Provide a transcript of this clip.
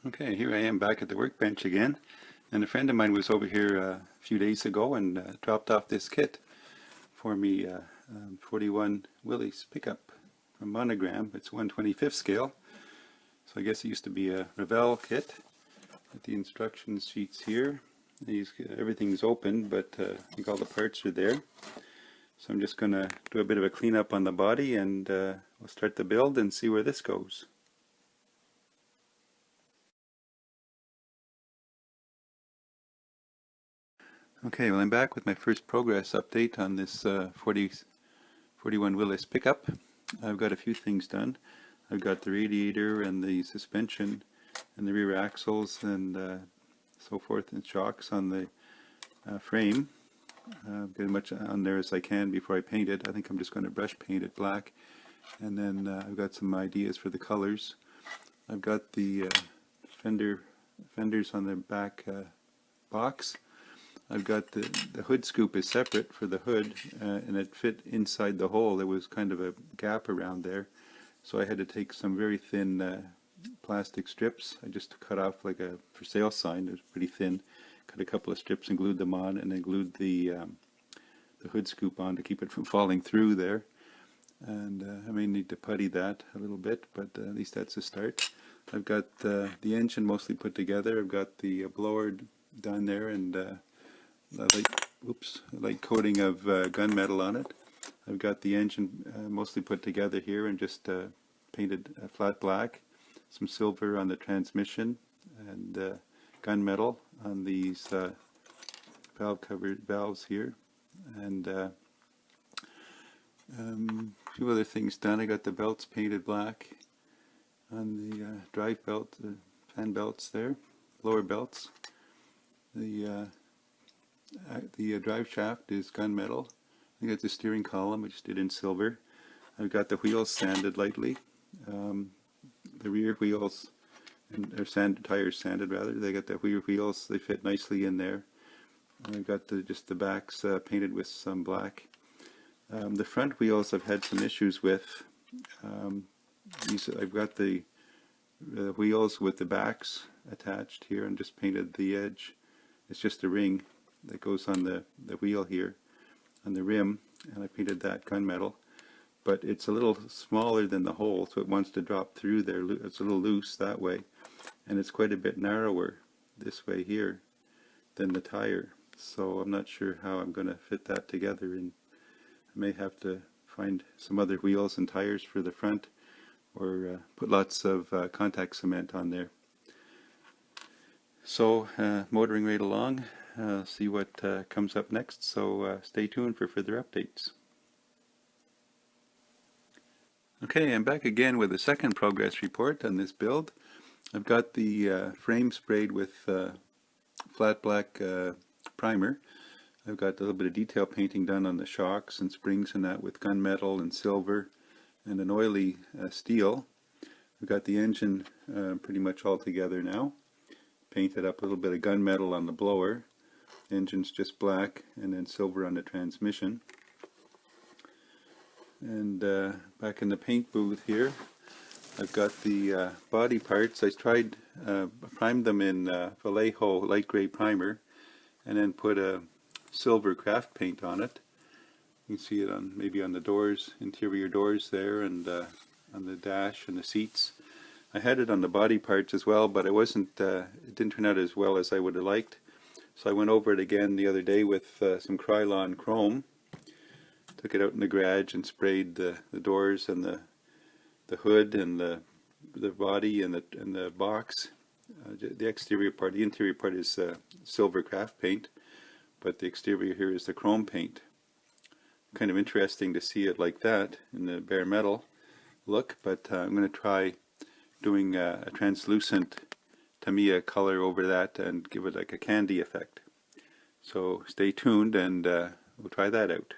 Okay, here I am back at the workbench again, and a friend of mine was over here a few days ago and dropped off this kit for me, 41 Willy's pickup from Monogram. It's 1/25th scale, so I guess it used to be a Revell kit. With the instruction sheets here, everything's open, but I think all the parts are there. So I'm just going to do a bit of a cleanup on the body, and we'll start the build and see where this goes. Okay, well I'm back with my first progress update on this 41 Willis pickup. I've got a few things done. I've got the radiator and the suspension and the rear axles and so forth and shocks on the frame. Get as much on there as I can before I paint it. I think I'm just going to brush paint it black, and then I've got some ideas for the colors. I've got the fenders on the back box. I've got the hood scoop is separate for the hood, and it fit inside the hole. There was kind of a gap around there, so I had to take some very thin plastic strips. I just cut off like a for sale sign. It was pretty thin. Cut a couple of strips and glued them on, and then glued the hood scoop on to keep it from falling through there. And I may need to putty that a little bit, but at least that's a start. I've got the engine mostly put together. I've got the blower done there, and a light coating of gunmetal on it. I've got the engine mostly put together here and just painted flat black, some silver on the transmission, and gunmetal on these valves here, and a few other things done. I got the belts painted black on the drive belt, the fan belts there, lower belts. The drive shaft is gunmetal. I got the steering column, which did in silver. I've got the wheels sanded lightly. The rear wheels, tires sanded rather. They got the rear wheels. They fit nicely in there. I've got just the backs painted with some black. The front wheels I've had some issues with. I've got the wheels with the backs attached here and just painted the edge. It's just a ring that goes on the wheel here on the rim, and I painted that gunmetal, but it's a little smaller than the hole, so it wants to drop through there. It's a little loose that way, and it's quite a bit narrower this way here than the tire, so I'm not sure how I'm going to fit that together, and I may have to find some other wheels and tires for the front, or put lots of contact cement on there. So motoring right along, see what comes up next, so stay tuned for further updates. Okay, I'm back again with a second progress report on this build. I've got the frame sprayed with flat black primer. I've got a little bit of detail painting done on the shocks and springs and that with gunmetal and silver and an oily steel. I've got the engine pretty much all together now. Painted up a little bit of gunmetal on the blower. Engine's just black, and then silver on the transmission. And back in the paint booth here, I've got the body parts. I primed them in Vallejo light gray primer, and then put a silver craft paint on it. You can see it on maybe on the doors, interior doors there, and on the dash and the seats. I had it on the body parts as well, but it didn't turn out as well as I would have liked. So I went over it again the other day with some Krylon chrome. Took it out in the garage and sprayed the doors and the hood and the body and the box. The exterior part, the interior part is silver craft paint, but the exterior here is the chrome paint. Kind of interesting to see it like that in the bare metal look, but I'm going to try doing a translucent Tamiya color over that and give it like a candy effect. So stay tuned, and we'll try that out.